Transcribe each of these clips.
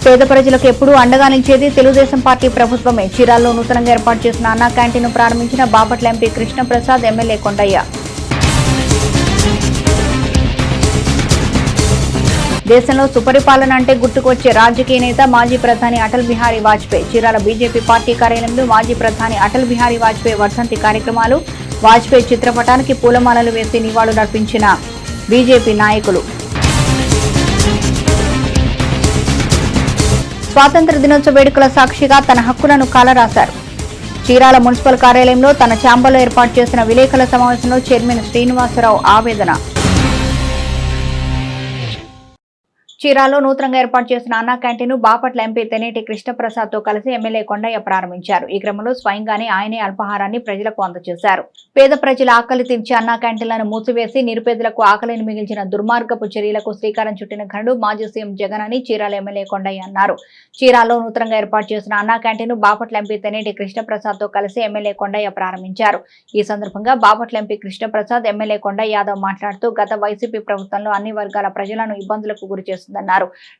పేద ప్రజలకు ఎప్పుడూ అండగా నిలిచేది తెలుగుదేశం పార్టీ ప్రభుత్వమే. చీరాల్లో నూతనంగా ఏర్పాటు చేసిన అన్నా క్యాంటీన్ను ప్రారంభించిన బాపట్ల ఎంపీ కృష్ణప్రసాద్, ఎమ్మెల్యే కొండయ్య. దేశంలో సుపరిపాలన అంటే గుర్తుకొచ్చే రాజకీయ నేత మాజీ ప్రధాని అటల్ బిహారీ వాజ్పేయి. చీరాల బీజేపీ పార్టీ కార్యాలయంలో మాజీ ప్రధాని అటల్ బిహారీ వాజ్పేయి వర్ధంతి కార్యక్రమాలు. వాజ్పేయి చిత్రపటానికి పూలమాలలు వేసి నివాళులర్పించిన బీజేపీ నాయకులు. స్వాతంత్ర దినోత్సవ వేడుకల సాక్షిగా తన హక్కులను కాలరాశారు. చీరాల మున్సిపల్ కార్యాలయంలో తన ఛాంబర్లో ఏర్పాటు చేసిన విలేకరుల సమావేశంలో చైర్మన్ శ్రీనివాసరావు ఆవేదన. చీరాల్లో నూతనంగా ఏర్పాటు చేసిన అన్నా క్యాంటీన్ను బాపట్ల ఎంపీ తెనేటి కృష్ణప్రసాద్ తో కలిసి ఎమ్మెల్యే కొండయ్య ప్రారంభించారు. ఈ క్రమంలో స్వయంగానే ఆయనే అల్పాహారాన్ని ప్రజలకు అందజేశారు. పేద ప్రజల ఆకలి తీర్చే అన్నా క్యాంటీన్లను మూసివేసి నిరుపేదలకు ఆకలిని మిగిల్చిన దుర్మార్గపు చర్యలకు శ్రీకారం చుట్టిన ఘనుడు మాజీ సీఎం జగన్ అని చీరాల ఎమ్మెల్యే కొండయ్య అన్నారు. చీరాల్లో నూతనంగా ఏర్పాటు చేసిన అన్నా క్యాంటీన్ను బాపట్ల ఎంపీ తెనేటి కృష్ణప్రసాద్ తో కలిసి ఎమ్మెల్యే కొండయ్య ప్రారంభించారు. ఈ సందర్భంగా బాపట్ల ఎంపీ కృష్ణప్రసాద్, ఎమ్మెల్యే కొండయ్య యాదవ్ మాట్లాడుతూ గత వైసీపీ ప్రభుత్వంలో అన్ని వర్గాల ప్రజలను ఇబ్బందులకు గురి చేస్తుందన్నారు.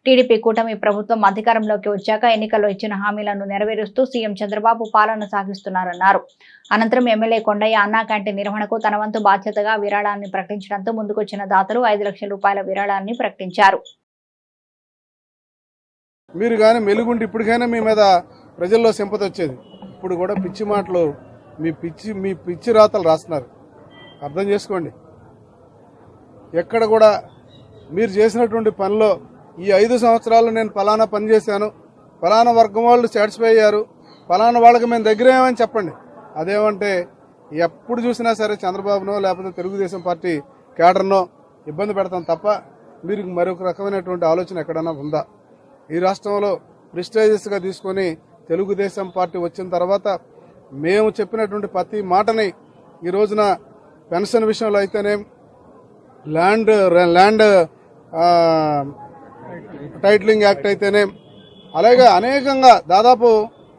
టీడీపీ కూటమి ప్రభుత్వం అధికారంలోకి వచ్చాక ఎన్నికల్లో ఇచ్చిన హామీలను నెరవేరుస్తూ సీఎం చంద్రబాబు పాలన సాగిస్తున్నారన్నారు. అనంతరం ఎమ్మెల్యే కొండయ్య అన్నా క్యాంటీన్ నిర్వహణకు తన వంతు బాధ్యతగా విరాళాన్ని ప్రకటించడంతో ముందుకొచ్చిన దాతలు 5 లక్షల రూపాయల విరాళాన్ని ప్రకటించారు. మీరు కానీ మెలుగుండి ఇప్పటికైనా మీ మీద ప్రజల్లో సింపతి వచ్చేది. ఇప్పుడు కూడా పిచ్చి మాటలు, మీ పిచ్చి రాతలు రాస్తున్నారు. అర్థం చేసుకోండి. ఎక్కడ కూడా మీరు చేసినటువంటి పనిలో ఈ 5 సంవత్సరాలు నేను ఫలానా పని చేశాను, ఫలానా వర్గం వాళ్ళు సాటిస్ఫై అయ్యారు, ఫలానా వాళ్ళకి మేము దగ్గరేమని చెప్పండి. అదేమంటే ఎప్పుడు చూసినా సరే చంద్రబాబునో లేకపోతే తెలుగుదేశం పార్టీ కేడర్నో ఇబ్బంది పెడతాం తప్ప మీరు మరొక రకమైనటువంటి ఆలోచన ఎక్కడైనా ఉందా? ఈ రాష్ట్రంలో ప్రెస్టేజియస్గా తీసుకొని తెలుగుదేశం పార్టీ వచ్చిన తర్వాత మేము చెప్పినటువంటి ప్రతి మాటని ఈ రోజున పెన్షన్ విషయంలో అయితేనే, ల్యాండ్ టైటిలింగ్ యాక్ట్ అయితేనే, అలాగే అనేకంగా దాదాపు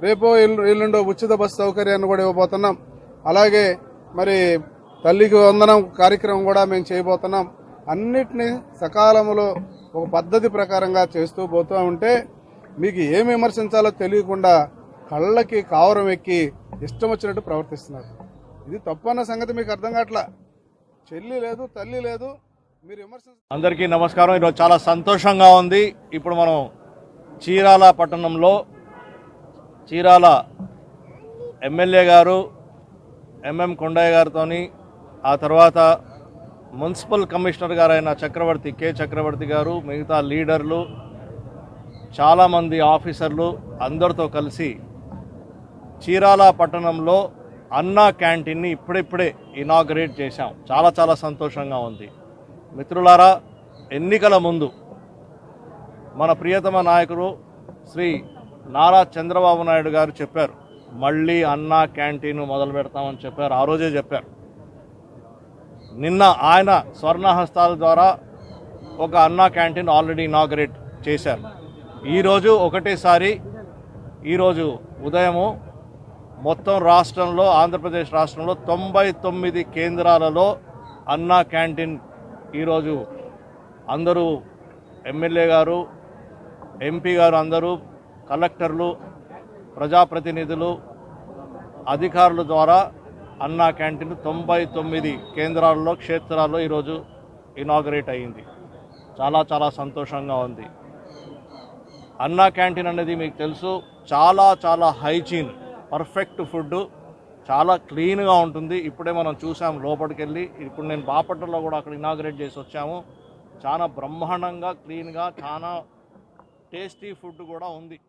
రేపో ఎల్లుండో ఉచిత బస్సు సౌకర్యాన్ని కూడా ఇవ్వబోతున్నాం. అలాగే మరి తల్లికి వందనం కార్యక్రమం కూడా మేము చేయబోతున్నాం. అన్నిటినీ సకాలంలో ఒక పద్ధతి ప్రకారంగా చేస్తూ పోతూ ఉంటే మీకు ఏం విమర్శించాలో తెలియకుండా కళ్ళకి కావరం ఎక్కి ఇష్టం వచ్చినట్టు ప్రవర్తిస్తున్నారు. ఇది తప్పన్న సంగతి మీకు అర్థం కావట్లా. చెల్లి లేదు, తల్లి లేదు. అందరికీ నమస్కారం. ఈరోజు చాలా సంతోషంగా ఉంది. ఇప్పుడు మనం చీరాల పట్టణంలో చీరాల ఎమ్మెల్యే గారు ఎంఎం కొండయ్య గారితో, ఆ తర్వాత మున్సిపల్ కమిషనర్ గారైన కే చక్రవర్తి గారు, మిగతా లీడర్లు, చాలామంది ఆఫీసర్లు అందరితో కలిసి చీరాల పట్టణంలో అన్నా క్యాంటీన్ని ఇప్పుడిప్పుడే ఇనాగరేట్ చేశాం. చాలా చాలా సంతోషంగా ఉంది. మిత్రులారా, ఎన్నికల ముందు మన ప్రియతమ నాయకుడు శ్రీ నారా చంద్రబాబు నాయుడు గారు చెప్పారు, మళ్ళీ అన్నా క్యాంటీన్ మొదలు పెడతామని చెప్పారు. ఆ రోజే చెప్పారు. నిన్న ఆయన స్వర్ణహస్తాల ద్వారా ఒక అన్నా క్యాంటీన్ ఆల్రెడీ ఇనాగరేట్ చేశారు. ఈరోజు ఒకటేసారి ఈరోజు ఉదయము మొత్తం రాష్ట్రంలో, ఆంధ్రప్రదేశ్ రాష్ట్రంలో 99 కేంద్రాలలో అన్నా క్యాంటీన్ ఈరోజు అందరూ ఎమ్మెల్యే గారు, ఎంపీ గారు, అందరూ కలెక్టర్లు, ప్రజాప్రతినిధులు, అధికారుల ద్వారా అన్నా క్యాంటీన్ 99 కేంద్రాల్లో, క్షేత్రాల్లో ఈరోజు ఇనాగరేట్ అయ్యింది. చాలా చాలా సంతోషంగా ఉంది. అన్నా క్యాంటీన్ అనేది మీకు తెలుసు, చాలా చాలా హైజీన్, పర్ఫెక్ట్ ఫుడ్, చాలా క్లీన్గా ఉంటుంది. ఇప్పుడే మనం చూసాం లోపలికి వెళ్ళి. ఇప్పుడు నేను బాపట్లలో కూడా అక్కడ ఇనాగరేట్ చేసి వచ్చాము. చాలా బ్రహ్మాండంగా, క్లీన్గా, చాలా టేస్టీ ఫుడ్ కూడా ఉంది.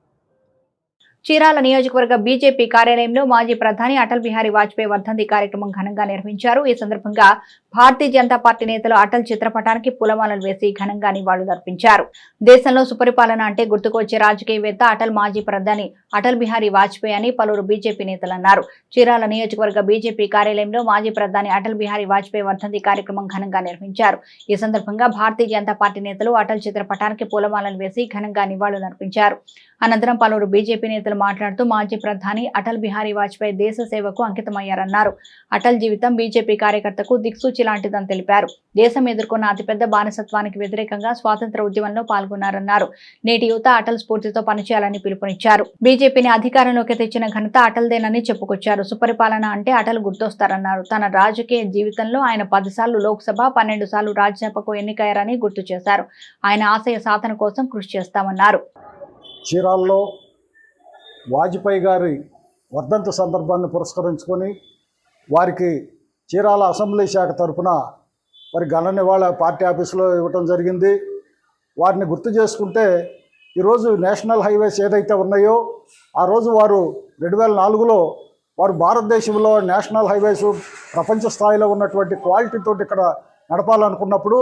చీరాల నియోజకవర్గ బీజేపీ కార్యాలయంలో మాజీ ప్రధాని అటల్ బిహారీ వాజ్పేయి వర్ధంతి కార్యక్రమం ఘనంగా నిర్వహించారు. ఈ సందర్భంగా భారతీయ జనతా పార్టీ నేతలు అటల్ చిత్రపటానికి పూలమాలలు వేసి ఘనంగా నివాళులర్పించారు. దేశంలో సుపరిపాలన అంటే గుర్తుకొచ్చే రాజకీయవేత్త అటల్ మాజీ ప్రధాని అటల్ బిహారీ వాజ్పేయి అని పలువురు బీజేపీ నేతలు అన్నారు. చీరాల నియోజకవర్గ బీజేపీ కార్యాలయంలో మాజీ ప్రధాని అటల్ బిహారీ వాజ్పేయి వర్ధంతి కార్యక్రమం ఘనంగా నిర్వహించారు. ఈ సందర్భంగా భారతీయ జనతా పార్టీ నేతలు అటల్ చిత్రపటానికి పూలమాలలు వేసి ఘనంగా నివాళులర్పించారు. అనంతరం పలువురు బీజేపీ నేతలు మాట్లాడుతూ మాజీ ప్రధాని అటల్ బిహారీ వాజ్పేయి దేశ సేవకు అంకితమయ్యారన్నారు. అటల్ జీవితం బీజేపీ కార్యకర్తకు దిక్సూచి లాంటిదని తెలిపారు. దేశం ఎదుర్కొన్న అతిపెద్ద బానిసత్వానికి వ్యతిరేకంగా స్వాతంత్ర ఉద్యమంలో పాల్గొన్నారన్నారు. నేటి యువత అటల్ స్ఫూర్తితో పనిచేయాలని పిలుపునిచ్చారు. బీజేపీని అధికారంలోకి తెచ్చిన ఘనత అటల్దేనని చెప్పుకొచ్చారు. సుపరిపాలన అంటే అటల్ గుర్తొస్తారన్నారు. తన రాజకీయ జీవితంలో ఆయన 10 సార్లు లోక్సభ, 12 సార్లు రాజ్యసభకు ఎన్నికయ్యారని గుర్తు చేశారు. ఆయన ఆశయ సాధన కోసం కృషి చేస్తామన్నారు. చీరాల్లో వాజ్పేయి గారి వర్ధంతి సందర్భాన్ని పురస్కరించుకొని వారికి చీరాల అసెంబ్లీ శాఖ తరఫున వారి ఘన నివాళి పార్టీ ఆఫీసులో ఇవ్వటం జరిగింది. వారిని గుర్తు చేసుకుంటే ఈరోజు నేషనల్ హైవేస్ ఏదైతే ఉన్నాయో ఆ రోజు వారు 2004లో వారు భారతదేశంలో నేషనల్ హైవేస్ ప్రపంచ స్థాయిలో ఉన్నటువంటి క్వాలిటీతో ఇక్కడ నడపాలనుకున్నప్పుడు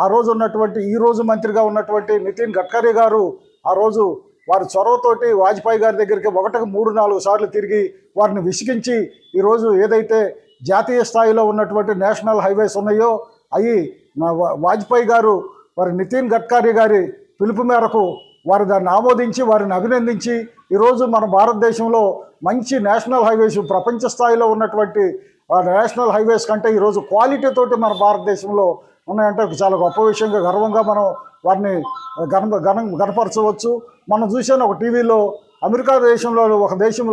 ఆ రోజు ఉన్నటువంటి ఈ రోజు మంత్రిగా ఉన్నటువంటి నితిన్ గడ్కరీ గారు ఆ రోజు వారి చొరవతోటి వాజ్పేయి గారి దగ్గరికి 3-4 సార్లు తిరిగి వారిని విసిగించి ఈరోజు ఏదైతే జాతీయ స్థాయిలో ఉన్నటువంటి నేషనల్ హైవేస్ ఉన్నాయో అవి వాజ్పేయి గారు వారి నితిన్ గడ్కరీ గారి పిలుపు మేరకు వారు దాన్ని ఆమోదించి వారిని అభినందించి ఈరోజు మన భారతదేశంలో మంచి నేషనల్ హైవేస్ ప్రపంచ స్థాయిలో ఉన్నటువంటి నేషనల్ హైవేస్ కంటే ఈరోజు క్వాలిటీతోటి మన భారతదేశంలో ఉన్నాయంటే చాలా గొప్ప విషయంగా గర్వంగా మనం వారిని గనపరచవచ్చు. మనం చూసాను ఒక టీవీలో అమెరికా దేశంలో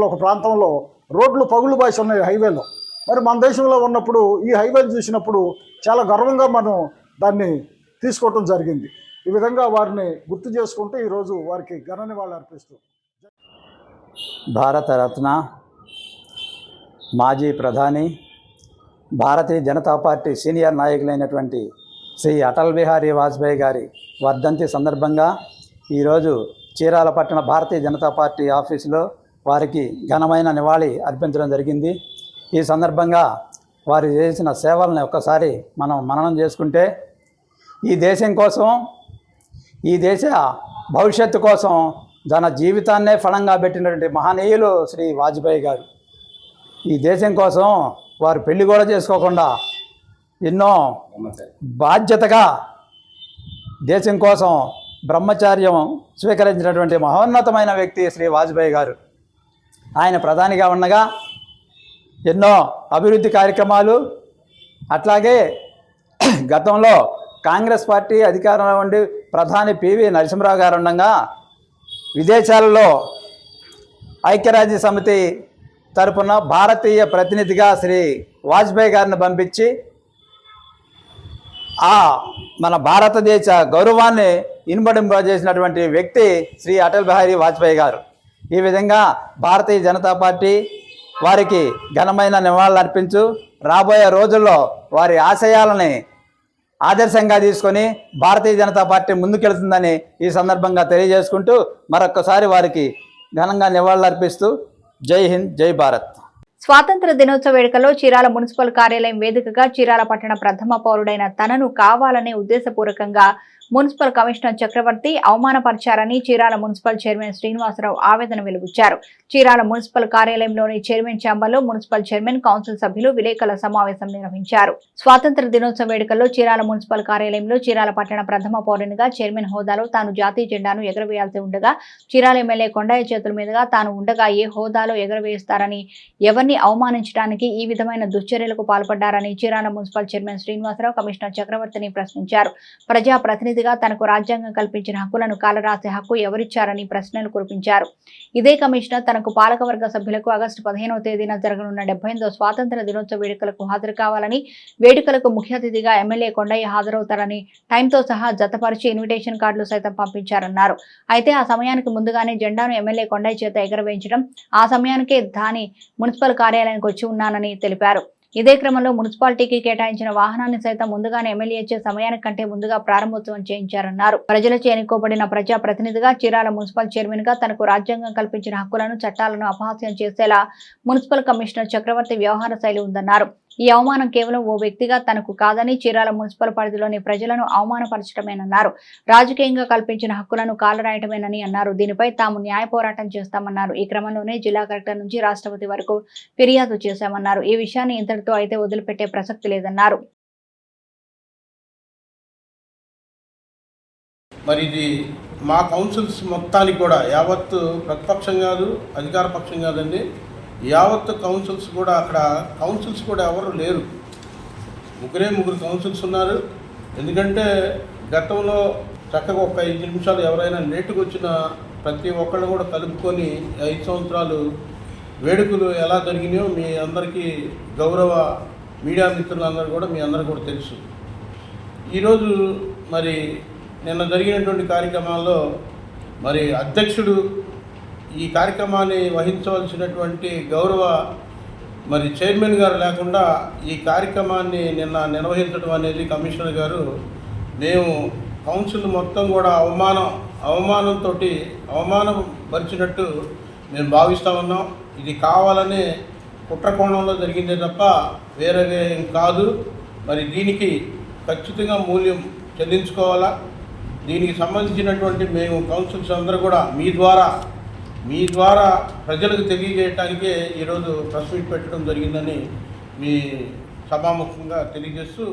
ఒక ప్రాంతంలో రోడ్లు పగులు బాసి ఉన్నాయి హైవేలో. మరి మన దేశంలో ఉన్నప్పుడు ఈ హైవేలు చూసినప్పుడు చాలా గర్వంగా మనం దాన్ని తీసుకోవటం జరిగింది. ఈ విధంగా వారిని గుర్తు చేసుకుంటూ ఈరోజు వారికి ఘన నివాళులు అర్పిస్తూ భారతరత్న మాజీ ప్రధాని భారతీయ జనతా పార్టీ సీనియర్ నాయకులైనటువంటి శ్రీ అటల్ బిహారీ వాజ్పేయి గారి వర్ధంతి సందర్భంగా ఈరోజు చీరాల పట్టణ భారతీయ జనతా పార్టీ ఆఫీసులో వారికి ఘనమైన నివాళి అర్పించడం జరిగింది. ఈ సందర్భంగా వారు చేసిన సేవలను ఒక్కసారి మనం మననం చేసుకుంటే ఈ దేశం కోసం, ఈ దేశ భవిష్యత్తు కోసం తన జీవితాన్నే ఫలంగా పెట్టినటువంటి మహనీయులు శ్రీ వాజ్పేయి గారు. ఈ దేశం కోసం వారు పెళ్లి కూడా చేసుకోకుండా ఎన్నో బాధ్యతగా దేశం కోసం బ్రహ్మచార్యం స్వీకరించినటువంటి మహోన్నతమైన వ్యక్తి శ్రీ వాజ్పేయి గారు. ఆయన ప్రధానిగా ఉండగా ఎన్నో అభివృద్ధి కార్యక్రమాలు, అట్లాగే గతంలో కాంగ్రెస్ పార్టీ అధికారంలో ఉండి ప్రధాని పివి నరసింహరావు గారు ఉండగా విదేశాలలో ఐక్యరాజ్య సమితి తరపున భారతీయ ప్రతినిధిగా శ్రీ వాజ్పేయి గారిని పంపించి మన భారతదేశ గౌరవాన్ని ఇనుమడింపజేసినటువంటి వ్యక్తి శ్రీ అటల్ బిహారీ వాజ్పేయి గారు. ఈ విధంగా భారతీయ జనతా పార్టీ వారికి ఘనమైన నివాళులు అర్పించు రాబోయే రోజుల్లో వారి ఆశయాలని ఆదర్శంగా తీసుకొని భారతీయ జనతా పార్టీ ముందుకెళ్తుందని ఈ సందర్భంగా తెలియజేసుకుంటూ మరొక్కసారి వారికి ఘనంగా నివాళులు అర్పిస్తూ జై హింద్, జై భారత్. స్వాతంత్ర దినోత్సవ వేడుకలో చీరాల మున్సిపల్ కార్యాలయం వేదికగా చీరాల పట్టణ ప్రథమ పౌరుడైన తనను కావాలనే ఉద్దేశపూర్వకంగా మున్సిపల్ కమిషనర్ చక్రవర్తి అవమానపరిచారని చీరాల మున్సిపల్ చైర్మన్ శ్రీనివాసరావు ఆవేదన వెలుబుచ్చారు. చీరాల మున్సిపల్ కార్యాలయంలోని చైర్మన్ ఛాంబర్లో మున్సిపల్ చైర్మన్, కౌన్సిల్ సభ్యులు విలేకరుల సమావేశం నిర్వహించారు. స్వాతంత్ర దినోత్సవ వేడుకల్లో చీరాల మున్సిపల్ కార్యాలయంలో చీరాల పట్టణ ప్రథమ పౌరునిగా చైర్మన్ హోదాలో తాను జాతీయ జెండాను ఎగరవేయాల్సి ఉండగా చీరాల ఎమ్మెల్యే కొండయ్య చేతుల మీదుగా తాను ఉండగా ఏ హోదాలో ఎగరవేస్తారని, ఎవరిని అవమానించడానికి ఈ విధమైన దుశ్చర్యలకు పాల్పడ్డారని Chirala municipal chairman Srinivasarao commissioner చక్రవర్తిని ప్రశ్నించారు. ప్రజాప్రతినిధిగా తనకు రాజ్యాంగం కల్పించిన హక్కులను కాలరాసే హక్కు ఎవరిచ్చారని ప్రశ్నలు కురిపించారు. ఇదే కమిషనర్ తనకు పాలకవర్గ సభ్యులకు ఆగస్టు 15వ తేదీన జరగనున్న 78వ స్వాతంత్ర దినోత్సవ వేడుకలకు హాజరు కావాలని, వేడుకలకు ముఖ్య అతిథిగా ఎమ్మెల్యే కొండయ్య హాజరవుతారని టైంతో సహా జతపరిచి ఇన్విటేషన్ కార్డులు సైతం పంపించారన్నారు. అయితే ఆ సమయానికి ముందుగానే జెండాను ఎమ్మెల్యే కొండయ్య చేత ఎగరవేయించడం, ఆ సమయానికే దాని మున్సిపల్ కార్యాలయానికి వచ్చి ఉన్నానని తెలిపారు. ఇదే క్రమంలో మున్సిపాలిటీకి కేటాయించిన వాహనాన్ని సైతం ముందుగానే ఎమ్మెల్యే ఇచ్చే సమయానికంటే ముందుగా ప్రారంభోత్సవం చేయించారన్నారు. ప్రజలచే ఎన్నుకోబడిన ప్రజా ప్రతినిధిగా చీరాల మున్సిపల్ చైర్మన్ గా తనకు రాజ్యాంగం కల్పించిన హక్కులను, చట్టాలను అపహాస్యం చేసేలా మున్సిపల్ కమిషనర్ చక్రవర్తి వ్యవహార శైలి ఉందన్నారు. ఈ అవమానం కేవలం ఓ వ్యక్తిగా తనకు కాదని చీరాల మున్సిపల్ పరిధిలోని ప్రజలను అవమానపరచడమేనన్నారు. రాజకీయంగా కల్పించిన హక్కులను కాలరాయటమేనని అన్నారు. దీనిపై తాము న్యాయ పోరాటం చేస్తామన్నారు. ఈ క్రమంలోనే జిల్లా కలెక్టర్ నుంచి రాష్ట్రపతి వరకు ఫిర్యాదు చేశామన్నారు. ఈ విషయాన్ని ఇంతటితో అయితే వదిలిపెట్టే ప్రసక్తి లేదన్నారు. మరి ఇది మా కౌన్సిల్స్ మొత్తానికి కూడా యావత్తు ప్రతిపక్షం కాదు, అధికార పక్షం కాదండి, యావత్తు కౌన్సిల్స్ కూడా అక్కడ కౌన్సిల్స్ కూడా ఎవరు లేరు. ముగ్గురు కౌన్సిల్స్ ఉన్నారు. ఎందుకంటే గతంలో చక్కగా ఒక 5 నిమిషాలు ఎవరైనా లేటుకు వచ్చిన ప్రతి ఒక్కళ్ళు కూడా కలుపుకొని 5 సంవత్సరాలు వేడుకలు ఎలా జరిగినాయో మీ అందరికీ గౌరవ మీడియా మిత్రులందరూ కూడా మీ అందరికీ కూడా తెలుసు. ఈరోజు మరి నిన్న జరిగినటువంటి కార్యక్రమాల్లో మరి అధ్యక్షుడు ఈ కార్యక్రమాన్ని వహించవలసినటువంటి గౌరవ మరి చైర్మన్ గారు లేకుండా ఈ కార్యక్రమాన్ని నిన్న నిర్వహించడం అనేది కమిషనర్ గారు మేము కౌన్సిల్ మొత్తం కూడా అవమానం పరిచినట్టు మేము భావిస్తూ ఉన్నాం. ఇది కావాలనే కుట్రకోణంలో జరిగిందే తప్ప వేరే ఏం కాదు. మరి దీనికి ఖచ్చితంగా మూల్యం చెల్లించుకోవాలా. దీనికి సంబంధించినటువంటి మేము కౌన్సిల్స్ అందరూ కూడా మీ ద్వారా ప్రజలకు తెలియజేయటానికే ఈరోజు ప్రెస్ మీట్ పెట్టడం జరిగిందని మీ సభాముఖంగా తెలియజేస్తూ,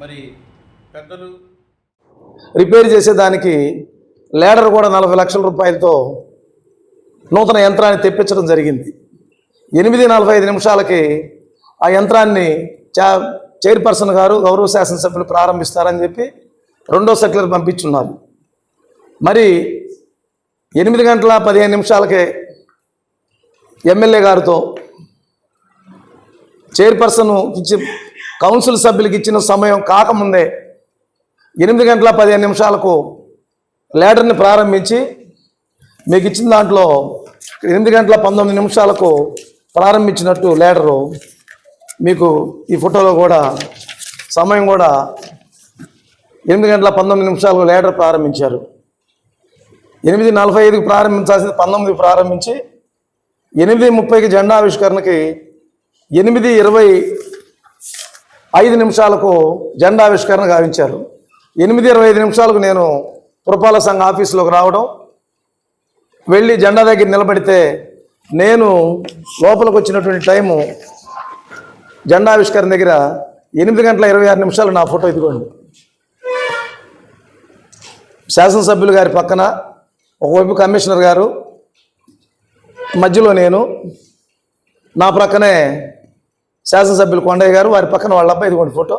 మరి పెద్దలు రిపేర్ చేసేదానికి లేడర్ కూడా 40 లక్షల రూపాయలతో నూతన యంత్రాన్ని తెప్పించడం జరిగింది. 8:45 నిమిషాలకి ఆ యంత్రాన్ని చైర్పర్సన్ గారు గౌరవ శాసనసభ్యులు ప్రారంభిస్తారని చెప్పి 2వ సర్క్యులర్ పంపించున్నారు. మరి 8:15 ఎమ్మెల్యే గారితో చైర్పర్సన్ కౌన్సిల్ సభ్యులకి ఇచ్చిన సమయం కాకముందే 8:15 లేడర్ని ప్రారంభించి మీకు ఇచ్చిన దాంట్లో 8:19 ప్రారంభించినట్టు లేడరు మీకు ఈ ఫోటోలో కూడా సమయం కూడా 8:19 లేడర్ ప్రారంభించారు. 8:45 ప్రారంభించాల్సింది 19 ప్రారంభించి 8:30 జెండావిష్కరణకి 8:25 జెండావిష్కరణ గావించారు. 8:25 నేను పురపాలక సంఘ ఆఫీసులోకి రావడం, వెళ్ళి జెండా దగ్గర నిలబడితే నేను లోపలికి వచ్చినటువంటి టైము జెండావిష్కరణ దగ్గర 8:26 నా ఫోటో ఇదిగోండి. శాసనసభ్యులు గారి పక్కన ఒకవైపు కమిషనర్ గారు, మధ్యలో నేను, నా ప్రక్కనే శాసనసభ్యులు కొండయ్య గారు, వారి పక్కన వాళ్ళ అబ్బాయి ఇదిగోండి ఫోటో.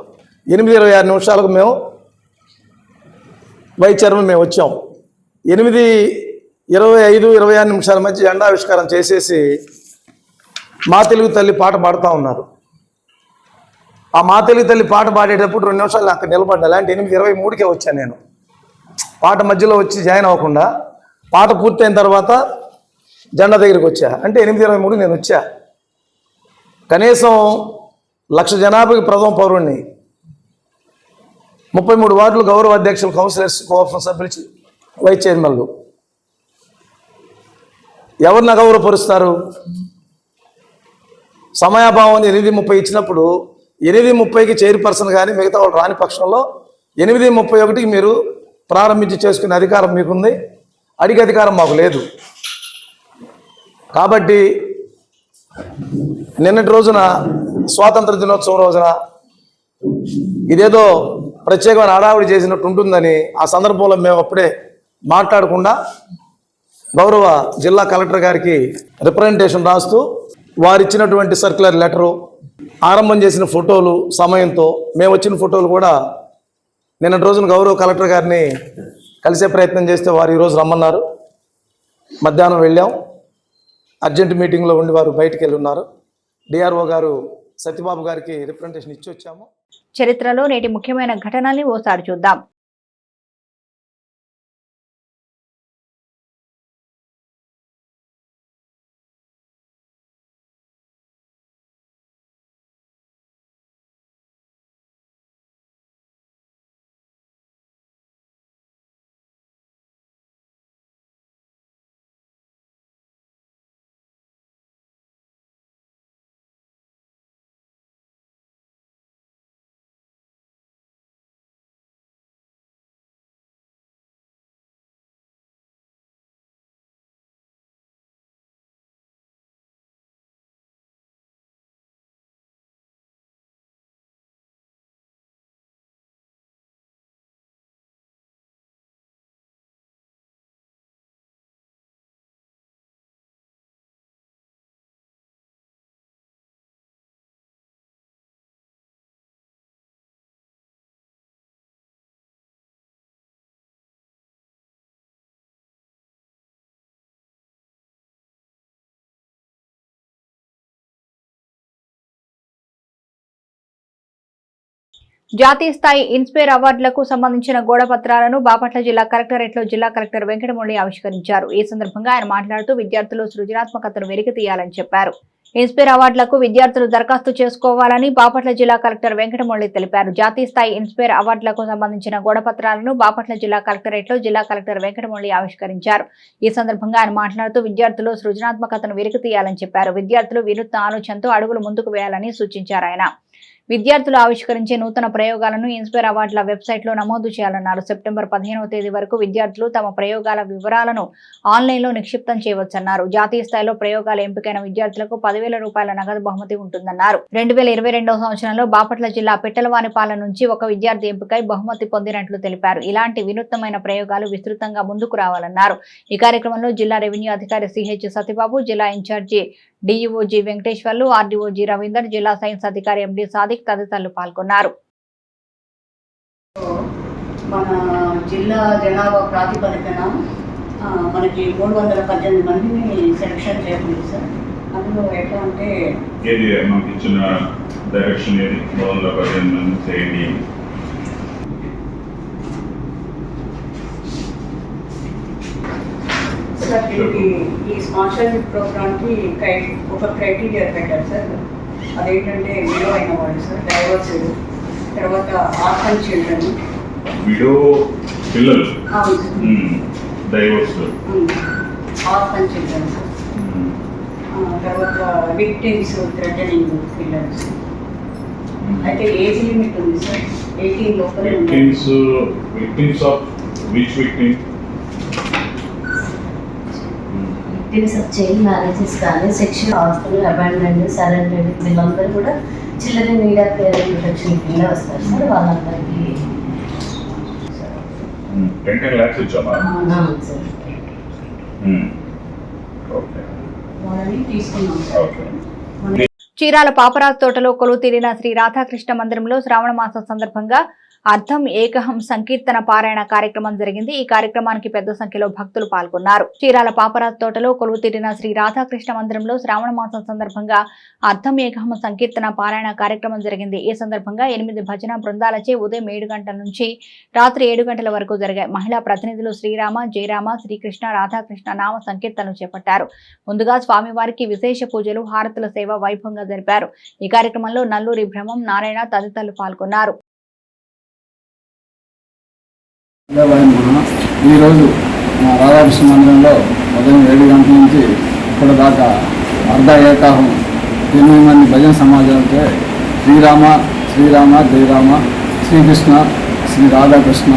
8:26 మేము వైస్ చైర్మన్ మేము వచ్చాం. 8:25-26 మధ్య జెండావిష్కారం చేసేసి మా తెలుగు తల్లి పాట పాడుతూ ఉన్నారు. ఆ మా తెలుగు తల్లి పాట పాడేటప్పుడు 2 నిమిషాలు అక్కడ నిలబడ్డా. అలాంటి 8:23 వచ్చాను నేను. పాట మధ్యలో వచ్చి జాయిన్ అవ్వకుండా పాట పూర్తయిన తర్వాత జెండా దగ్గరికి వచ్చా. అంటే 8:23 నేను వచ్చా. కనీసం 1,00,000 జనాభాకి ప్రథమ పౌరుణ్ణి, 33 వార్డులు గౌరవ అధ్యక్షులు, కౌన్సిలర్స్, కోఆపరేషన్ సభ్యులు, వైస్ చైర్మన్లు ఎవరిని అగౌరవపరుస్తారు? సమయాభావం 8:30 ఇచ్చినప్పుడు 8:30కి చైర్పర్సన్ కానీ మిగతా వాళ్ళు రాని పక్షంలో 8:31కి మీరు ప్రారంభించి చేసుకునే అధికారం మీకుంది, అడిగే అధికారం మాకు లేదు. కాబట్టి నిన్నటి రోజున స్వాతంత్ర దినోత్సవం రోజున ఇదేదో ప్రత్యేకమైన హడావిడి చేసినట్టు ఉంటుందని ఆ సందర్భంలో మేము అప్పుడే మాట్లాడకుండా గౌరవ జిల్లా కలెక్టర్ గారికి రిప్రజెంటేషన్ రాస్తూ వారు ఇచ్చినటువంటి సర్క్యులర్ లెటరు, ఆరంభం చేసిన ఫోటోలు, సమయంతో మేము వచ్చిన ఫోటోలు కూడా నిన్నటి రోజున గౌరవ కలెక్టర్ గారిని కలిసే ప్రయత్నం చేస్తే వారు ఈరోజు రమ్మన్నారు. మధ్యాహ్నం వెళ్ళాం. అర్జెంట్ మీటింగ్లో ఉండి వారు బయటికి వెళ్ళి ఉన్నారు. డిఆర్ఓ గారు సత్యబాబు గారికి రిప్రజెంటేషన్ ఇచ్చి వచ్చాము. చరిత్రలో నేటి ముఖ్యమైన ఘటనల్ని ఓసారి చూద్దాం. జాతీయ స్థాయి ఇన్స్పైర్ అవార్డులకు సంబంధించిన గోడపత్రాలను బాపట్ల జిల్లా కలెక్టరేట్లో జిల్లా కలెక్టర్ వెంకటమురళి ఆవిష్కరించారు. ఈ సందర్భంగా ఆయన మాట్లాడుతూ విద్యార్థులు సృజనాత్మకతను వెలికి తీయాలని చెప్పారు. ఇన్స్పైర్ అవార్డులకు విద్యార్థులు దరఖాస్తు చేసుకోవాలని బాపట్ల జిల్లా కలెక్టర్ వెంకటమురళి తెలిపారు. జాతీయ స్థాయి ఇన్స్పైర్ అవార్డులకు సంబంధించిన గోడపత్రాలను బాపట్ల జిల్లా కలెక్టరేట్లో జిల్లా కలెక్టర్ వెంకటమురళి ఆవిష్కరించారు. ఈ సందర్భంగా ఆయన మాట్లాడుతూ విద్యార్థులు సృజనాత్మకతను వెలికి తీయాలని చెప్పారు. విద్యార్థులు వినూత్న ఆలోచనతో అడుగులు ముందుకు వేయాలని సూచించారు. ఆయన విద్యార్థులు ఆవిష్కరించే నూతన ప్రయోగాలను ఇన్స్పైర్ అవార్డుల వెబ్సైట్ లో నమోదు చేయాలన్నారు. సెప్టెంబర్ 15వ తేదీ వరకు విద్యార్థులు తమ ప్రయోగాల వివరాలను ఆన్లైన్ లో నిక్షిప్తం చేయవచ్చన్నారు. జాతీయ స్థాయిలో ప్రయోగాలు ఎంపికైన విద్యార్థులకు 10,000 రూపాయల నగదు బహుమతి ఉంటుందన్నారు. 2022వ సంవత్సరంలో బాపట్ల జిల్లా పిట్టలవానిపాలెం నుంచి ఒక విద్యార్థి ఎంపికై బహుమతి పొందినట్లు తెలిపారు. ఇలాంటి వినూత్నమైన ప్రయోగాలు విస్తృతంగా ముందుకు రావాలన్నారు. ఈ కార్యక్రమంలో జిల్లా రెవెన్యూ అధికారి సిహెచ్ సత్యబాబు, జిల్లా ఇన్ఛార్జి డిఈఓజీ వెంకటేశ్వర్లు, ఆర్డీఓజీ రవీందర్, జిల్లా సైన్స్ అధికారి ఎండి సాదిక్ తదితరులు పాల్గొన్నారు. మన జిల్లా జనాభా ప్రాతిపదికన మనకి 318 మందిని సెలక్షన్ చేయబడింది సార్. అందులో ఎట్లా అంటే ఏది మాకు ఇచ్చిన డైరెక్షన్ ఏది 318 మంది చేయండి. సార్ ఈ స్పాన్సర్షిప్ ప్రోగ్రామ్కి ఒక క్రైటీరియా పెట్టారు సార్. అదేంటంటే విడో అయిన వాళ్ళు సార్, డైవర్స్, తర్వాత ఆర్ఫన్ చిల్డ్రన్, విడో పిల్లలు, డైవర్స్, ఆర్ఫన్ చిల్డ్రన్ సార్, తర్వాత విక్టిమ్స్, థ్రెటనింగ్ పిల్లలు. అయితే ఏజ్ లిమిట్ ఉంది సార్, 18 లోపలే ఉంది. Victims of which victim? Victims of child marriages కానీ, సెక్షువల్ హాస్పిటల్ అబాండన్మెంట్, సరెండర్, వీళ్ళందరూ కూడా children need of parent protection కింద వస్తారు సార్. వాళ్ళందరికీ 10 lakhs ఇచ్చామా? సార్ వాళ్ళని తీసుకున్నాం సార్. చీరాల పాపరాజు తోటలో కొలువు తీరిన శ్రీ రాధాకృష్ణ మందిరంలో శ్రావణ మాసం సందర్భంగా అర్థం ఏకహం సంకీర్తన పారాయణ కార్యక్రమం జరిగింది. ఈ కార్యక్రమానికి పెద్ద సంఖ్యలో భక్తులు పాల్గొన్నారు. చీరాల పాపరాజు తోటలో కొలువు తీరిన శ్రీ రాధాకృష్ణ మందిరంలో శ్రావణ మాసం సందర్భంగా అర్థం ఏకహం సంకీర్తన పారాయణ కార్యక్రమం జరిగింది. ఈ సందర్భంగా 8 భజన బృందాలచే ఉదయం 7 గంటల నుంచి రాత్రి 7 గంటల వరకు జరిగాయి. మహిళా ప్రతినిధులు శ్రీరామ, జయరామ, శ్రీకృష్ణ, రాధాకృష్ణ నామ సంకీర్తనలు చేపట్టారు. ముందుగా స్వామివారికి విశేష పూజలు, హారతుల సేవ వైభవంగా జరిపారు. ఈ కార్యక్రమంలో నల్లూరి బ్రహ్మం నారాయణ తదితరులు పాల్గొన్నారు. ఈరోజు రాధాకృష్ణ మందిరంలో ఉదయం 7 గంటల నుంచి ఇక్కడ దాకా అర్ధ ఏకాహం 8 మంది భజన సమాజాలతో శ్రీరామ, శ్రీరామ, జయరామ, శ్రీకృష్ణ, శ్రీ రాధాకృష్ణ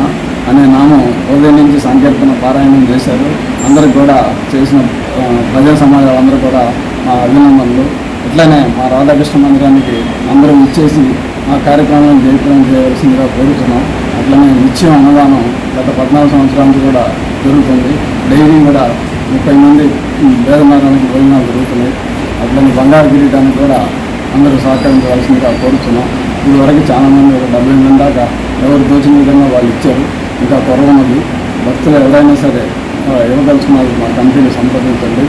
అనే నామం ఉదయం నుంచి సంకీర్తన పారాయణం చేశారు. అందరికి కూడా చేసిన భజన సమాజాలు అందరూ కూడా మా అభినందనలు. ఇట్లనే మా రాధాకృష్ణ మందిరానికి అందరూ ఇచ్చేసి ఆ కార్యక్రమాన్ని జయప్రదం చేయవలసిందిగా కోరుతున్నాం. అట్లనే నిత్యం అన్నదానం గత 14 సంవత్సరాల నుంచి కూడా జరుగుతుంది. డైలీ కూడా 30 మంది వేదనారానికి భోజనాలు జరుగుతున్నాయి. అట్లనే బంగారు కిరీటానికి కూడా అందరూ సహకరించవలసిందిగా కోరుతున్నాం. ఇప్పుడు వరకు చాలామంది 70 మంది దాకా ఎవరు తోచిన విధంగా వాళ్ళు ఇచ్చారు. ఇంకా కొరవన్నది భక్తులు ఎవరైనా సరే ఇవ్వదలుచుకున్నారు మా కంపెనీని సంప్రదించండి.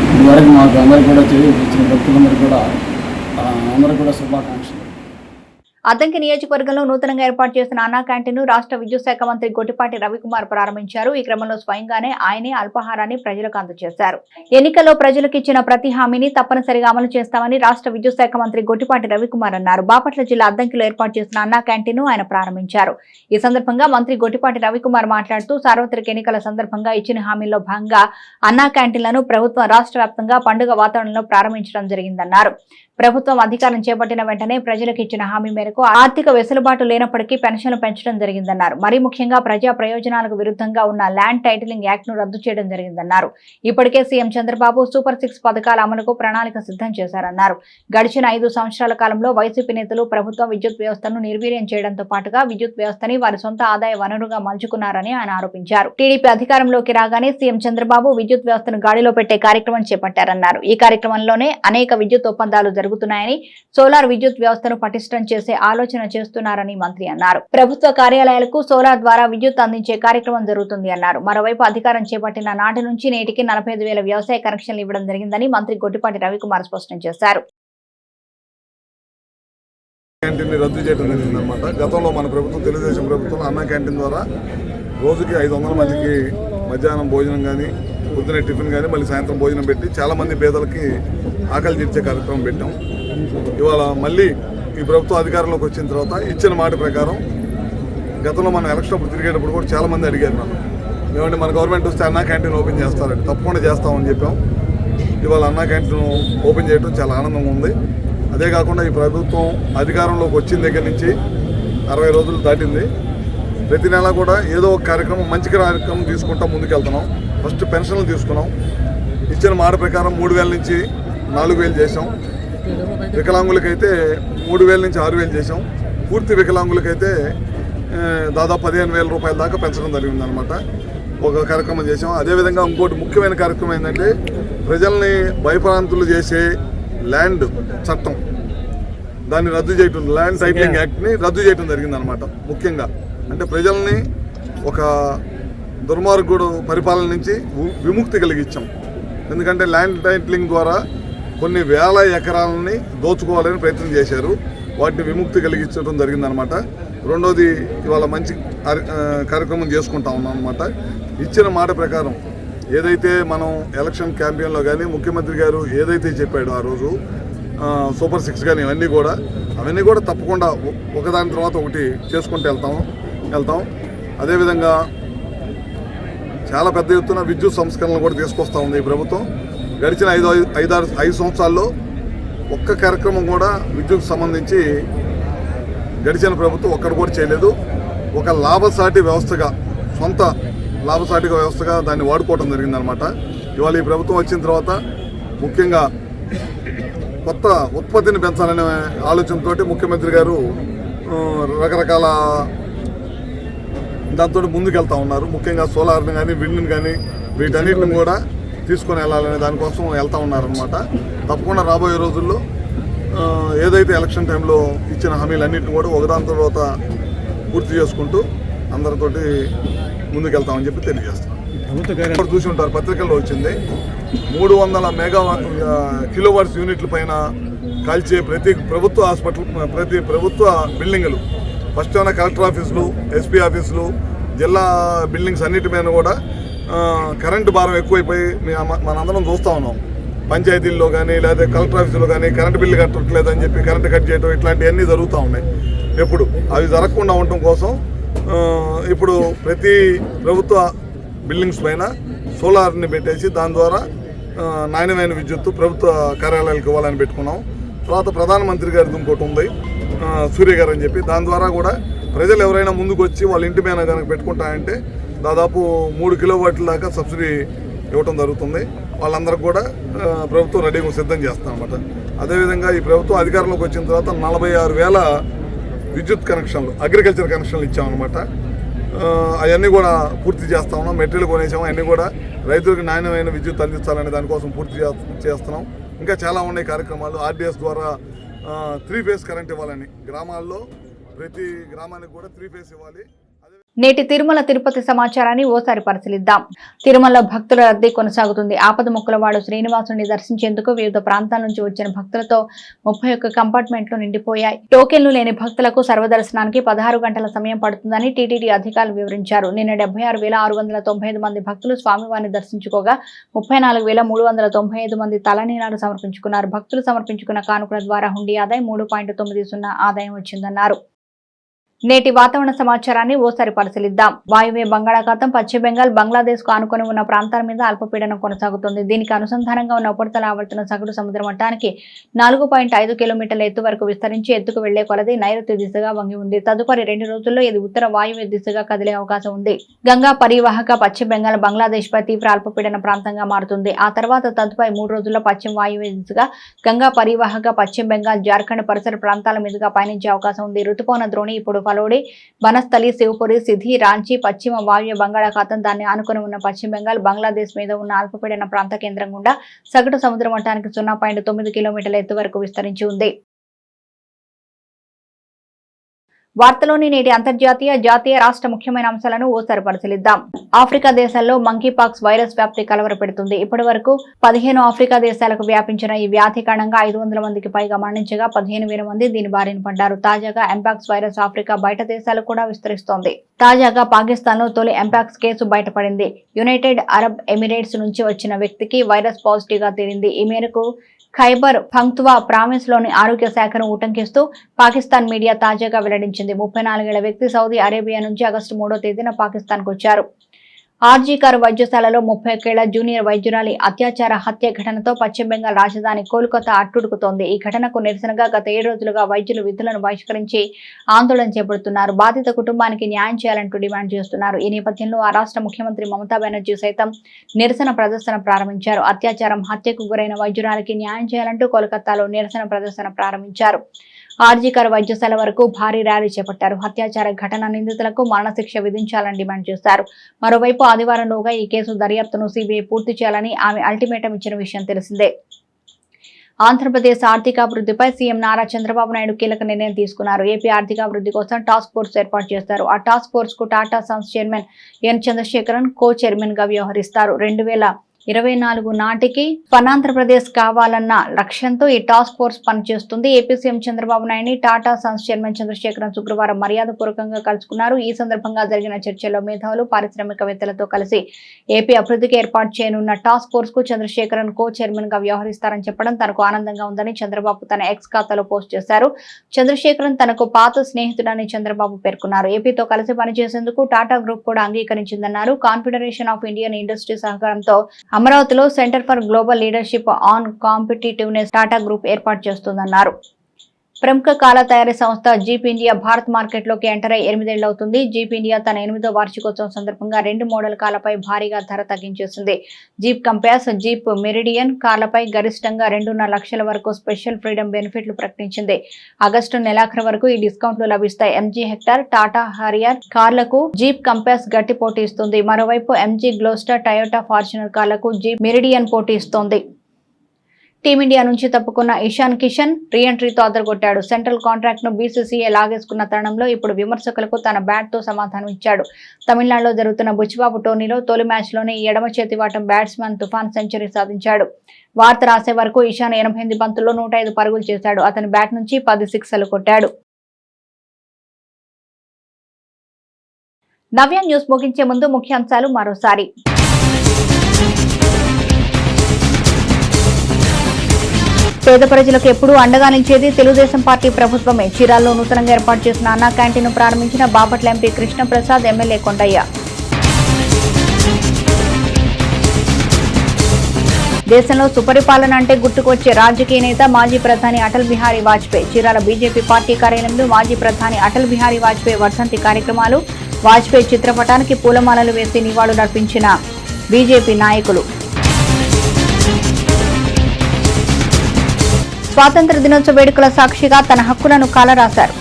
ఇప్పుడు వరకు మాకు అందరూ కూడా చేయించిన భక్తులందరూ కూడా శుభాకాంక్షలు. అద్దంకి నియోజకవర్గంలో నూతనంగా ఏర్పాటు చేసిన అన్నా క్యాంటీన్ రాష్ట్ర విద్యుత్ శాఖ మంత్రి గొట్టిపాటి రవికుమార్ ప్రారంభించారు. ఈ క్రమంలో స్వయంగానే ఆయనే అల్పాహారాన్ని ప్రజలకు అందజేశారు. ఎన్నికల్లో ప్రజలకు ఇచ్చిన ప్రతి హామీని తప్పనిసరిగా అమలు చేస్తామని రాష్ట్ర విద్యుత్ శాఖ మంత్రి గొట్టిపాటి రవికుమార్ అన్నారు. బాపట్ల జిల్లా అద్దంకిలో ఏర్పాటు చేసిన అన్నా క్యాంటీన్ ఆయన ప్రారంభించారు. ఈ సందర్భంగా మంత్రి గొట్టిపాటి రవికుమార్ మాట్లాడుతూ సార్వత్రిక ఎన్నికల సందర్భంగా ఇచ్చిన హామీల్లో భాగంగా అన్నా క్యాంటీన్లను ప్రభుత్వం రాష్ట్ర వ్యాప్తంగా పండుగ వాతావరణంలో ప్రారంభించడం జరిగిందన్నారు. ప్రభుత్వం అధికారం చేపట్టిన వెంటనే ప్రజలకు ఇచ్చిన హామీ మేరకు ఆర్థిక వెసులుబాటు లేనప్పటికీ పెన్షన్లు పెంచడం జరిగిందన్నారు. మరీ ముఖ్యంగా ప్రజా ప్రయోజనాలకు విరుద్ధంగా ఉన్న ల్యాండ్ టైటిలింగ్ యాక్ట్ ను రద్దు చేయడం జరిగిందన్నారు. ఇప్పటికే సీఎం చంద్రబాబు సూపర్ 6 పథకాల అమలుకు ప్రణాళిక సిద్ధం చేశారన్నారు. గడిచిన 5 సంవత్సరాల కాలంలో వైసీపీ నేతలు ప్రభుత్వ విద్యుత్ వ్యవస్థను నిర్వీర్యం చేయడంతో పాటుగా విద్యుత్ వ్యవస్థని వారి సొంత ఆదాయ వనరుగా మలుచుకున్నారని ఆయన ఆరోపించారు. టీడీపీ అధికారంలోకి రాగానే సీఎం చంద్రబాబు విద్యుత్ వ్యవస్థను గాడిలో పెట్టే కార్యక్రమం చేపట్టారన్నారు. ఈ కార్యక్రమంలోనే అనేక విద్యుత్ ఒప్పందాలు జరుగుతున్నాయని, సోలార్ విద్యుత్ వ్యవస్థను పటిష్టం చేసే ఆలోచన చేస్తున్నారని మంత్రి అన్నారు. ప్రభుత్వ కార్యాలయాలకు సోలార్ ద్వారా విద్యుత్ అందించే కార్యక్రమం జరుగుతుంది అన్నారు. మరోవైపు అధికారం చేపట్టిన నాటి నుంచి నేటికి 45,000 వ్యవసాయ కనెక్షన్లు ఇవ్వడం జరిగిందని మంత్రి గొట్టిపాటి రవికుమార్ స్పష్టం చేశారు. క్యాంటీన్ని రద్దు చేయడం జరిగిందనమాట. గతంలో మన ప్రభుత్వం, తెలుగుదేశం ప్రభుత్వం అన్న క్యాంటీన్ ద్వారా రోజుకి 500 మందికి మధ్యాహ్నం భోజనం కానీ, పొద్దున టిఫిన్ కానీ, మళ్ళీ సాయంత్రం భోజనం పెట్టి చాలామంది పేదలకి ఆకలి తీర్చే కార్యక్రమం పెట్టాం. ఇవాళ మళ్ళీ ఈ ప్రభుత్వం అధికారంలోకి వచ్చిన తర్వాత ఇచ్చిన మాట ప్రకారం గతంలో మనం ఎలక్షన్ అప్పుడు తిరిగేటప్పుడు కూడా చాలామంది అడిగారు నన్ను, ఏమంటే మన గవర్నమెంట్ వస్తే అన్నా క్యాంటీన్ ఓపెన్ చేస్తారండి. తప్పకుండా చేస్తామని చెప్పాం. ఇవాళ అన్నా క్యాంటీన్ ఓపెన్ చేయడం చాలా ఆనందంగా ఉంది. అదే కాకుండా ఈ ప్రభుత్వం అధికారంలోకి వచ్చిన దగ్గర నుంచి 60 రోజులు దాటింది. ప్రతి నెల కూడా ఏదో ఒక కార్యక్రమం, మంచి కార్యక్రమం తీసుకుంటా ముందుకెళ్తున్నాం. ఫస్ట్ పెన్షన్లు తీసుకున్నాం. ఇచ్చిన మాట ప్రకారం 3000 నుంచి 4000 చేసాం. వికలాంగులకైతే 3000 నుంచి 6000 చేసాం. పూర్తి వికలాంగులకైతే దాదాపు 15,000 రూపాయల దాకా పెంచడం జరిగిందనమాట. ఒక కార్యక్రమం చేసాం. అదేవిధంగా ఇంకోటి ముఖ్యమైన కార్యక్రమం ఏంటంటే ప్రజల్ని భయప్రాంతులు చేసే ల్యాండ్ చట్టం, దాన్ని రద్దు చేయటం, ల్యాండ్ టైటిలింగ్ యాక్ట్ని రద్దు చేయడం జరిగిందనమాట. ముఖ్యంగా అంటే ప్రజల్ని ఒక దుర్మార్గుడు పరిపాలన నుంచి విముక్తి కలిగించాం. ఎందుకంటే ల్యాండ్ టైటిలింగ్ ద్వారా కొన్ని వేల ఎకరాలని దోచుకోవాలని ప్రయత్నం చేశారు. వాటిని విముక్తి కలిగించడం జరిగిందనమాట. రెండోది ఇవాళ మంచి కార్యక్రమం చేసుకుంటా ఉన్నాం అనమాట. ఇచ్చిన మాట ప్రకారం ఏదైతే మనం ఎలక్షన్ క్యాంపెయిన్లో కానీ ముఖ్యమంత్రి గారు ఏదైతే చెప్పాడో ఆ రోజు సూపర్ 6 కానీ అవన్నీ కూడా తప్పకుండా ఒకదాని తర్వాత ఒకటి చేసుకుంటూ వెళ్తాం. అదేవిధంగా చాలా పెద్ద ఎత్తున విద్యుత్ సంస్కరణలు కూడా తీసుకొస్తూ ఉంది ఈ ప్రభుత్వం. గడిచిన 5 సంవత్సరాల్లో ఒక్క కార్యక్రమం కూడా విద్యుత్ సంబంధించి గడిచిన ప్రభుత్వం ఒక్కడు కూడా చేయలేదు. ఒక లాభసాటి వ్యవస్థగా, సొంత లాభసాటి వ్యవస్థగా దాన్ని వాడుకోవడం జరిగిందనమాట. ఇవాళ ఈ ప్రభుత్వం వచ్చిన తర్వాత ముఖ్యంగా కొత్త ఉత్పత్తిని పెంచాలనే ఆలోచనతోటి ముఖ్యమంత్రి గారు రకరకాల దాంతో ముందుకెళ్తా ఉన్నారు. ముఖ్యంగా సోలార్ని కానీ, విండ్ని కానీ, వీటన్నిటిని కూడా తీసుకొని వెళ్ళాలనే దానికోసం వెళ్తూ ఉన్నారనమాట. తప్పకుండా రాబోయే రోజుల్లో ఏదైతే ఎలక్షన్ టైంలో ఇచ్చిన హామీలన్నింటిని కూడా ఒకదాని తర్వాత పూర్తి చేసుకుంటూ అందరితోటి ముందుకెళ్తామని చెప్పి తెలియజేస్తాం. చూసి ఉంటారు, పత్రికల్లో వచ్చింది 300 కిలోవాట్స్ యూనిట్ల పైన కాల్చే ప్రతి ప్రభుత్వ హాస్పిటల్, ప్రతి ప్రభుత్వ బిల్డింగులు, ఫస్ట్ ఏమైనా కలెక్టర్ ఆఫీసులు, ఎస్పీ ఆఫీసులు, జిల్లా బిల్డింగ్స్ అన్నిటి మీద కూడా కరెంటు భారం ఎక్కువైపోయి మనందరం చూస్తూ ఉన్నాం. పంచాయతీల్లో కానీ లేదా కలెక్టర్ ఆఫీసులో కానీ కరెంటు బిల్లు కట్టట్లేదని చెప్పి కరెంటు కట్ చేయడం, ఇట్లాంటివన్నీ జరుగుతూ ఉన్నాయి. ఎప్పుడు అవి జరగకుండా ఉండటం కోసం ఇప్పుడు ప్రతి ప్రభుత్వ బిల్డింగ్స్ పైన సోలార్ని పెట్టేసి దాని ద్వారా నాణ్యమైన విద్యుత్తు ప్రభుత్వ కార్యాలయాలకు ఇవ్వాలని పెట్టుకున్నాం. తర్వాత ప్రధానమంత్రి గారిది ఇంకోటి ఉంది, సూర్య గారు అని చెప్పి, దాని ద్వారా కూడా ప్రజలు ఎవరైనా ముందుకు వచ్చి వాళ్ళ ఇంటి మీద కనుక పెట్టుకుంటారంటే దాదాపు 3 కిలోవాట్ల దాకా సబ్సిడీ ఇవ్వటం జరుగుతుంది. వాళ్ళందరికీ కూడా ప్రభుత్వం రెడీగా సిద్ధం చేస్తాం అన్నమాట. అదేవిధంగా ఈ ప్రభుత్వం అధికారంలోకి వచ్చిన తర్వాత 46,000 విద్యుత్ కనెక్షన్లు, అగ్రికల్చర్ కనెక్షన్లు ఇచ్చామన్నమాట. అవన్నీ కూడా పూర్తి చేస్తా ఉన్నాం. మెటీరియల్ కొనేసాము. అవన్నీ కూడా రైతులకు నాణ్యమైన విద్యుత్ అందించాలనే దానికోసం పూర్తి చేస్తున్నాం. ఇంకా చాలా ఉన్నాయి కార్యక్రమాలు. ఆర్డీఎస్ ద్వారా 3 ఫేజ్ కరెంట్ ఇవ్వాలని, గ్రామాల్లో ప్రతి గ్రామానికి కూడా 3 ఫేజ్ ఇవ్వాలి. నేటి తిరుమల తిరుపతి సమాచారాన్ని ఓసారి పరిశీలిద్దాం. తిరుమల భక్తుల రద్దీ కొనసాగుతుంది. ఆపద ముక్కలవాడు శ్రీనివాసుని దర్శించేందుకు వివిధ ప్రాంతాల నుంచి వచ్చిన భక్తులతో 31 కంపార్ట్మెంట్లు నిండిపోయాయి. టోకెన్లు లేని భక్తులకు సర్వదర్శనానికి 16 గంటల సమయం పడుతుందని టీటీడీ అధికారులు వివరించారు. నిన్న 76,695 మంది భక్తులు స్వామివారిని దర్శించుకోగా 34,395 మంది తలనీలాలు సమర్పించుకున్నారు. భక్తులు సమర్పించుకున్న కానుకల ద్వారా హుండీ ఆదాయం 3.90 ఆదాయం వచ్చిందన్నారు. నేటి వాతావరణ సమాచారాన్ని ఓసారి పరిశీలిద్దాం. వాయువ్య బంగాళాఖాతం పశ్చిమ బెంగాల్, బంగ్లాదేశ్ కు ఆనుకొని ఉన్న ప్రాంతాల మీద అల్పపీడనం కొనసాగుతుంది. దీనికి అనుసంధానంగా ఉన్న ఉపరితల ఆవర్తన సగటు సముద్ర మట్టానికి 4.5 కిలోమీటర్ల ఎత్తు వరకు విస్తరించి ఎత్తుకు వెళ్లే కొలది నైరుతి దిశగా వంగి ఉంది. తదుపరి 2 రోజుల్లో ఇది ఉత్తర వాయువ్య దిశగా కదిలే అవకాశం ఉంది. గంగా పరివాహక పశ్చిమ బెంగాల్, బంగ్లాదేశ్ పై తీవ్ర అల్పపీడన ప్రాంతంగా మారుతుంది. ఆ తర్వాత తదుపరి 3 రోజుల్లో పశ్చిమ వాయువ్య దిశగా గంగా పరివాహక పశ్చిమ బెంగాల్, జార్ఖండ్ పరిసర ప్రాంతాల మీదుగా పయనించే అవకాశం ఉంది. రుతుపవన ద్రోణి ఇప్పుడు ఫలోడి, వనస్థలి, శివపురి, సిద్ధి, రాంచీ, పశ్చిమ వాయువ్య బంగాళాఖాతం, దాన్ని ఆనుకుని ఉన్న పశ్చిమ బెంగాల్, బంగ్లాదేశ్ మీద ఉన్న అల్పపీడన ప్రాంత కేంద్రం గుండా సగటు సముద్ర మట్టానికి 0.9 కిలోమీటర్ల ఎత్తు వరకు విస్తరించి ఉంది. వార్తలోని నేటి అంతర్జాతీయ జాతీయ రాష్ట్ర ముఖ్యమైన అంశాలను ఓసారి పరిశీలిద్దాం. ఆఫ్రికా దేశాల్లో మంకీపాక్స్ వైరస్ వ్యాప్తి కలవరపెడుతుంది. ఇప్పటి వరకు 15 ఆఫ్రికా దేశాలకు వ్యాపించిన ఈ వ్యాధి కారణంగా 500 మందికి పైగా మరణించగా 15,000 మంది దీని బారిన పడ్డారు. తాజాగా ఎంపాక్స్ వైరస్ ఆఫ్రికా బయట దేశాలకు కూడా విస్తరిస్తోంది. తాజాగా పాకిస్తాన్ లో తొలి ఎంపాక్స్ కేసు బయటపడింది. యునైటెడ్ అరబ్ ఎమిరేట్స్ నుంచి వచ్చిన వ్యక్తికి వైరస్ పాజిటివ్ గా తేలింది. ఈ మేరకు ఖైబర్ పఖ్తుంఖ్వా ప్రావిన్స్ లోని ఆరోగ్య శాఖను ఉటంకిస్తూ పాకిస్తాన్ మీడియా తాజాగా వెల్లడించింది. 34 ఏళ్ల వ్యక్తి సౌదీ అరేబియా నుంచి ఆగస్టు 3వ తేదీన పాకిస్తాన్ కు వచ్చారు. ఆర్జీకర్ వైద్యశాలలో 31 ఏళ్ల జూనియర్ వైద్యురాలి అత్యాచార హత్య ఘటనతో పశ్చిమ బెంగాల్ రాజధాని కోల్కతా అట్టుడుకుతోంది. ఈ ఘటనకు నిరసనగా గత 7 రోజులుగా వైద్యులు విధులను బహిష్కరించి ఆందోళన చేపడుతున్నారు. బాధిత కుటుంబానికి న్యాయం చేయాలంటూ డిమాండ్ చేస్తున్నారు. ఈ నేపథ్యంలో ఆ రాష్ట్ర ముఖ్యమంత్రి మమతా బెనర్జీ సైతం నిరసన ప్రదర్శన ప్రారంభించారు. అత్యాచారం హత్యకు గురైన వైద్యురాలికి న్యాయం చేయాలంటూ కోల్కతాలో నిరసన ప్రదర్శన ప్రారంభించారు. ఆర్జీకర్ వైద్యశాల వరకు భారీ ర్యాలీ చేపట్టారు. అత్యాచార ఘటన నిందితులకు మరణశిక్ష విధించాలని డిమాండ్ చేశారు. మరోవైపు ఆదివారంలోగా ఈ కేసు దర్యాప్తును సిబిఐ పూర్తి చేయాలని ఆమె అల్టిమేటం ఇచ్చిన విషయం తెలిసిందే. ఆంధ్రప్రదేశ్ ఆర్థికాభివృద్ధిపై సీఎం నారా చంద్రబాబు నాయుడు కీలక నిర్ణయం తీసుకున్నారు. ఏపీ ఆర్థికాభివృద్ధి కోసం టాస్క్ ఫోర్స్ ఏర్పాటు చేస్తారు. ఆ టాస్క్ ఫోర్స్ కు Tata Sons chairman N Chandrasekaran co chairman గా వ్యవహరిస్తారు. 2024 నాటికి స్వర్ణాంధ్రప్రదేశ్ కావాలన్న లక్ష్యంతో ఈ టాస్క్ ఫోర్స్ పనిచేస్తుంది. ఏపీ సీఎం చంద్రబాబు నాయుడిని టాటా సన్స్ చైర్మన్ చంద్రశేఖరన్ శుక్రవారం మర్యాదపూర్వకంగా కలుసుకున్నారు. ఈ సందర్భంగా జరిగిన చర్చల్లో మేధావులు, పారిశ్రామికవేత్తలతో కలిసి ఏపీ అభివృద్ధికి ఏర్పాటు చేయనున్న టాస్క్ ఫోర్స్ కు చంద్రశేఖరన్ కో చైర్మన్ గా వ్యవహరిస్తారని చెప్పడం తనకు ఆనందంగా ఉందని చంద్రబాబు తన ఎక్స్ ఖాతాలో పోస్ట్ చేశారు. చంద్రశేఖరన్ తనకు పాత స్నేహితుడని చంద్రబాబు పేర్కొన్నారు. ఏపీతో కలిసి పనిచేసేందుకు టాటా గ్రూప్ కూడా అంగీకరించిందన్నారు. కాన్ఫెడరేషన్ ఆఫ్ ఇండియన్ ఇండస్ట్రీ సహకారంతో అమరావతిలో centre for global leadership on competitiveness Tata group ఏర్పాటు చేస్తుందన్నారు. ప్రముఖ కాల తయారీ సంస్థ జీప్ ఇండియా భారత్ మార్కెట్లోకి ఎంటర్ అయి 8 ఏళ్లు అవుతుంది. జీప్ ఇండియా తన 8వ వార్షికోత్సవం సందర్భంగా 2 మోడల్ కార్లపై భారీగా ధర తగ్గించేసింది. జీప్ కంపాస్, జీప్ మెరిడియన్ కార్లపై గరిష్టంగా 2.5 లక్షల వరకు స్పెషల్ ఫ్రీడమ్ బెనిఫిట్లు ప్రకటించింది. ఆగస్టు నెలాఖరు వరకు ఈ డిస్కౌంట్లు లభిస్తాయి. ఎంజీ హెక్టర్, టాటా హారియర్ కార్లకు జీప్ కంపాస్ గట్టి పోటీ ఇస్తుంది. మరోవైపు ఎంజీ గ్లోస్టర్, టయోటా ఫార్చునర్ కార్లకు జీప్ మెరిడియన్ పోటీ ఇస్తోంది. టీమిండియా నుంచి తప్పుకున్న ఇషాన్ కిషన్ రీఎంట్రీతో అదరగొట్టాడు. సెంట్రల్ కాంట్రాక్ట్ ను బీసీసీఐ లాగేసుకున్న తరుణంలో ఇప్పుడు విమర్శకులకు తన బ్యాట్ తో సమాధానం ఇచ్చాడు. తమిళనాడులో జరుగుతున్న బుచ్చిబాబు టోర్నీలో తొలి మ్యాచ్ లోనే ఎడమ చేతివాటం బ్యాట్స్మన్ తుఫాన్ సెంచరీ సాధించాడు. వార్త రాసే వరకు ఇషాన్ 88 బంతుల్లో 105 పరుగులు చేశాడు. అతని బ్యాట్ నుంచి 10 సిక్సర్లు కొట్టాడు. నవ్య న్యూస్ ముగించే ముందు ముఖ్యాంశాలు మరోసారి. పేద ప్రజలకు ఎప్పుడూ అండగా నిలిచేది తెలుగుదేశం పార్టీ ప్రభుత్వమే. చీరాల్లో నూతనంగా ఏర్పాటు చేసిన అన్నా క్యాంటీన్ ప్రారంభించిన బాపట్ల ఎంపీ కృష్ణప్రసాద్, ఎమ్మెల్యే కొండయ్య. దేశంలో సుపరిపాలన అంటే గుర్తుకొచ్చే రాజకీయ నేత మాజీ ప్రధాని అటల్ బిహారీ వాజ్పేయి. చీరాల బీజేపీ పార్టీ కార్యాలయంలో మాజీ ప్రధాని అటల్ బిహారీ వాజ్పేయి వర్ధంతి కార్యక్రమాలు. వాజ్పేయి చిత్రపటానికి పూలమాలలు వేసి నివాళులర్పించిన బీజేపీ నాయకులు. స్వాతంత్ర దినోత్సవ వేడుకల సాక్షిగా తన హక్కులను కాలరాశారు.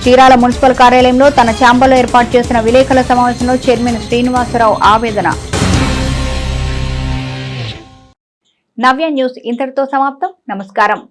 చీరాల మున్సిపల్ కార్యాలయంలో తన ఛాంబర్లో ఏర్పాటు చేసిన విలేకరుల సమావేశంలో చైర్మన్ శ్రీనివాసరావు ఆవేదన. నవ్య న్యూస్ ఇంతటితో సమాప్తం. నమస్కారం.